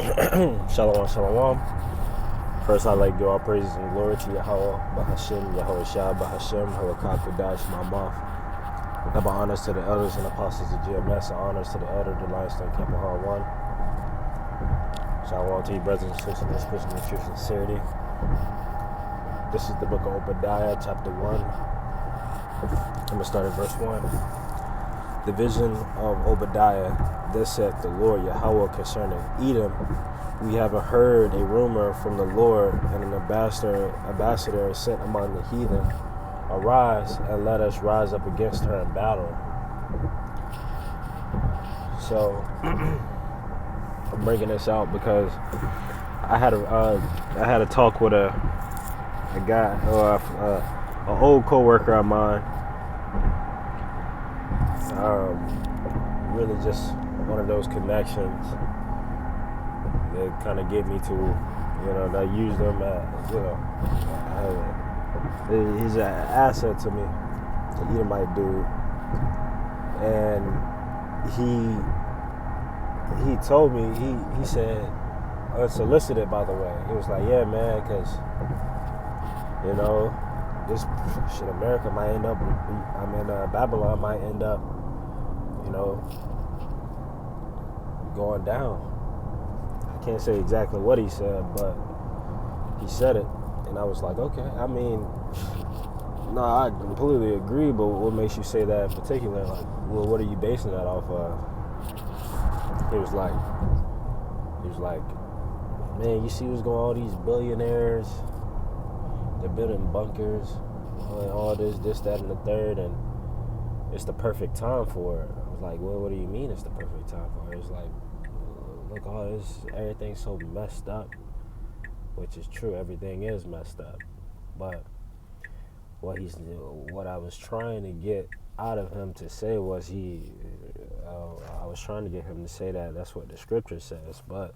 Shalom, shalom. First, I'd like to give all praises and glory to Yahweh, Bahashim, Yahweh Shah, Bahashim, Harakah, Kodash, Mamath. Double honors to the elders and apostles of GMS, and honors to the elder of the Limestone Camp Hall 1. Shalom to you, brothers and sisters, in this Christian and true sincerity. This is the book of Obadiah, chapter 1. I'm going to start at verse 1. The vision of Obadiah. This saith the Lord Yahweh concerning Edom. We have heard a rumor from the Lord, and an ambassador is sent among the heathen. Arise, and let us rise up against her in battle. So, I'm bringing this out because I had a talk with a guy, an old coworker of mine. Really just one of those connections that kind of get me to, that use them he's an asset to me, an Edomite dude. And he told me, he said, unsolicited by the way, he was like, yeah man, because, this shit, America might end up, Babylon might end up, going down. I can't say exactly what he said, but he said it, and I was like, okay. I mean, no, I completely agree, but what makes you say that in particular? Like, well, what are you basing that off of? He was like, man, you see what's going on, all these billionaires, they're building bunkers, all this, that, and the third, and it's the perfect time for it. I was like, well, what do you mean it's the perfect time for it? It's like, look, all this, everything's so messed up, which is true. Everything is messed up. But what I was trying to get out of him to say was I was trying to get him to say that that's what the scripture says, but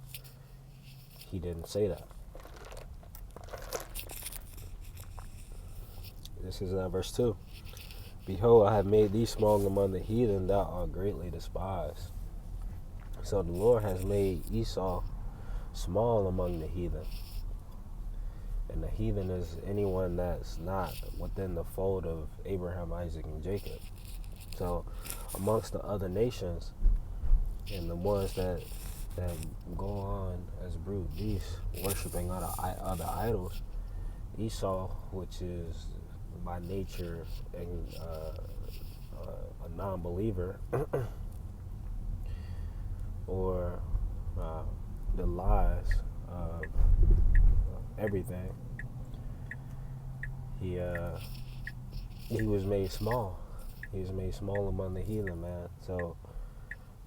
he didn't say that. This is verse 2. Behold, I have made thee small among the heathen, thou art greatly despised. So the Lord has made Esau small among the heathen. And the heathen is anyone that's not within the fold of Abraham, Isaac, and Jacob. So amongst the other nations and the ones that go on as brute beasts, worshiping other idols, Esau, which is by nature a non-believer, or the lies of everything, he was made small. He was made small among the heathen, man. So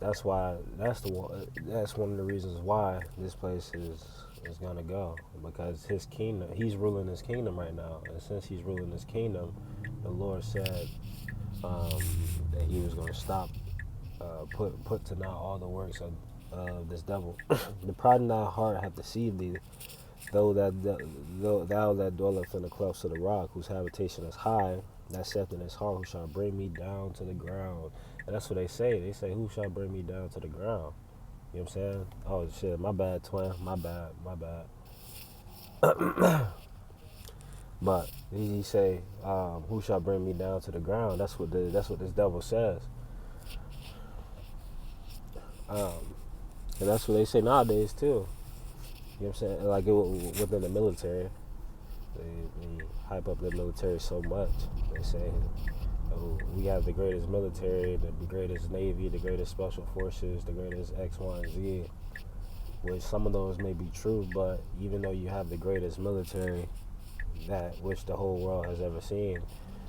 that's one of the reasons why this place is gonna go, because his kingdom, he's ruling his kingdom right now, and since he's ruling his kingdom, the Lord said that he was gonna stop, put to naught all the works of this devil. The pride in thy heart hath deceived thee, thou that dwelleth in the clefts of the rock, whose habitation is high, that saith in his heart, who shall bring me down to the ground? And that's what they say. They say, who shall bring me down to the ground? You know what I'm saying? Oh shit, my bad, twin. My bad. But he say, who shall bring me down to the ground? That's what this devil says. And that's what they say nowadays too. You know what I'm saying? Like within the military, they hype up the military so much. They say, oh, we have the greatest military, the greatest Navy, the greatest Special Forces, the greatest X, Y, and Z. Which some of those may be true, but even though you have the greatest military that which the whole world has ever seen,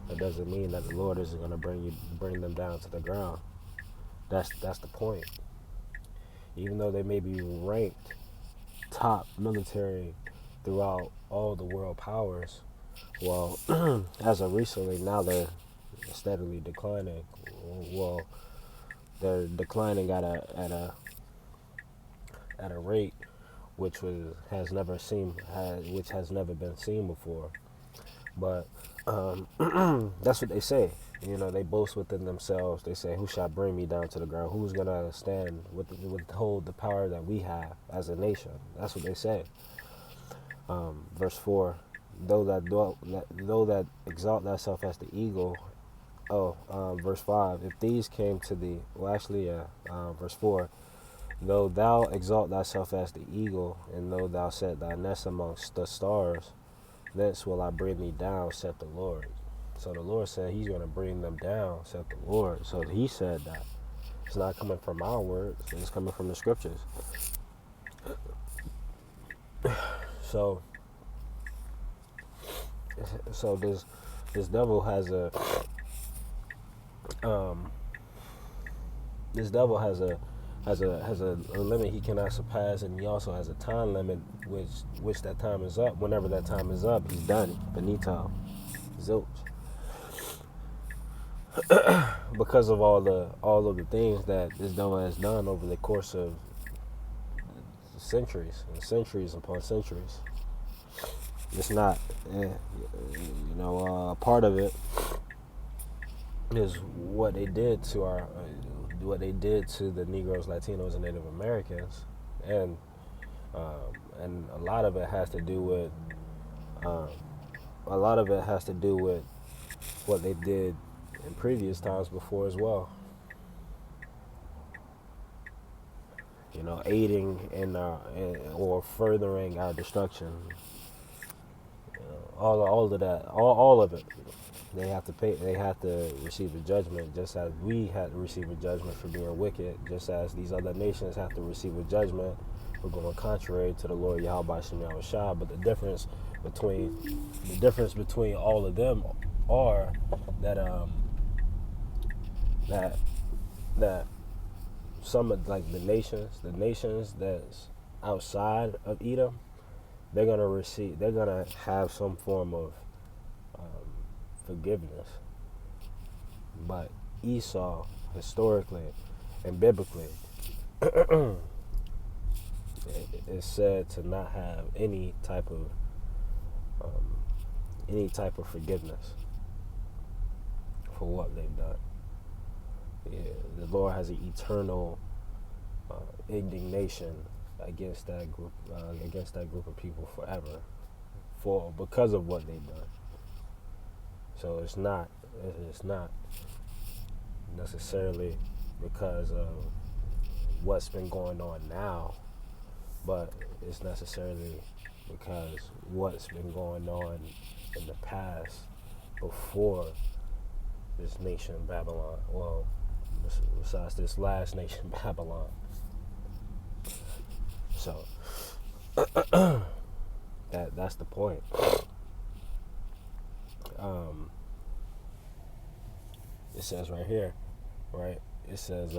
that doesn't mean that the Lord isn't going to bring them down to the ground. That's the point. Even though they may be ranked top military throughout all the world powers, well, as of recently, now they're steadily declining. Well, they're declining at a rate which has never been seen before. But that's what they say. They boast within themselves. They say, "Who shall bring me down to the ground? Who's gonna stand withhold the power that we have as a nation?" That's what they say. Verse 4: though that exalt thyself as the eagle. Verse 5: if these came to thee, verse 4: though thou exalt thyself as the eagle, and though thou set thy nest amongst the stars, thence will I bring thee down, saith the Lord. So the Lord said He's going to bring them down, saith the Lord. So He said that. It's not coming from our words, it's coming from the scriptures. So, this devil has a this devil has a limit he cannot surpass, and he also has a time limit, which that time is up. Whenever that time is up, he's done. Benito, zilch. Because of all of the things that this devil has done over the course of centuries and centuries upon centuries. It's not, part of it is what they did to the Negroes, Latinos, and Native Americans, and a lot of it has to do with what they did in previous times before as well. Aiding or furthering our destruction. All of that, all of it. They have to pay. They have to receive a judgment, just as we had to receive a judgment for being wicked. Just as these other nations have to receive a judgment for going contrary to the Lord Yahweh Shem Yahushua. But the difference between all of them are that some of the nations that's outside of Edom, they're gonna have some form of forgiveness. But Esau, historically and biblically, is said to not have any type of forgiveness for what they've done. Yeah, the Lord has an eternal indignation against that group of people forever, because of what they've done. So it's not necessarily because of what's been going on now, but it's necessarily because what's been going on in the past before this nation Babylon. Well, besides this last nation Babylon. So that's the point. It says right here, right? It says,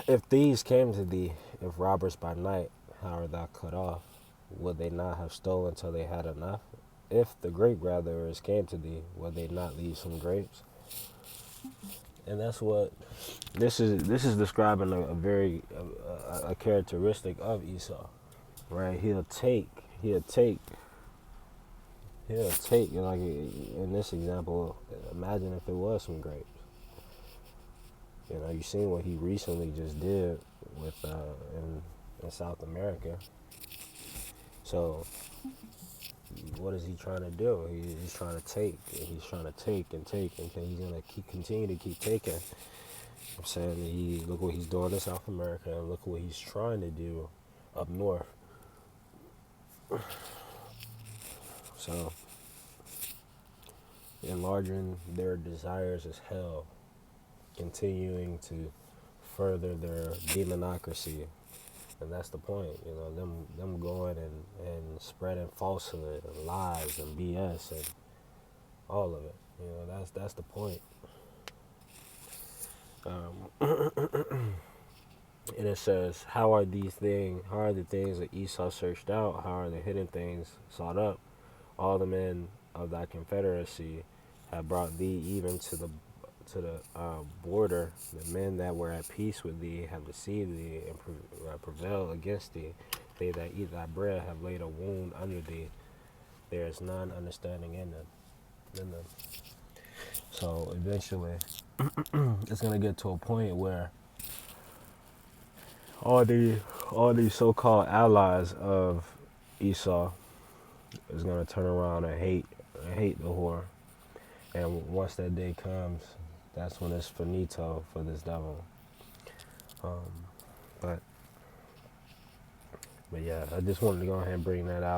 if thieves came to thee, if robbers by night, how art thou cut off? Would they not have stolen till they had enough? If the grape gatherers came to thee, would they not leave some grapes? And that's what this is describing a characteristic of Esau, right? He'll take like in this example. Imagine if it was some grapes. You've seen what he recently just did with in South America. So what is he trying to do? He's trying to take, and he's trying to take and take, and he's gonna continue to keep taking. I'm saying look what he's doing in South America, and look what he's trying to do up north. So enlarging their desires as hell, continuing to further their demonocracy. And that's the point, them going and spreading falsehood and lies and BS and all of it. That's the point. And it says, how are the things that Esau searched out? How are the hidden things sought up? All the men of thy confederacy have brought thee even to the border. The men that were at peace with thee have deceived thee and prevailed against thee. They that eat thy bread have laid a wound under thee. There is none understanding in them. in them. So eventually, it's gonna get to a point where all the all these so-called allies of Esau is gonna turn around and hate the whore. And once that day comes, that's when it's finito for this devil. Um, but but yeah, I just wanted to go ahead and bring that out.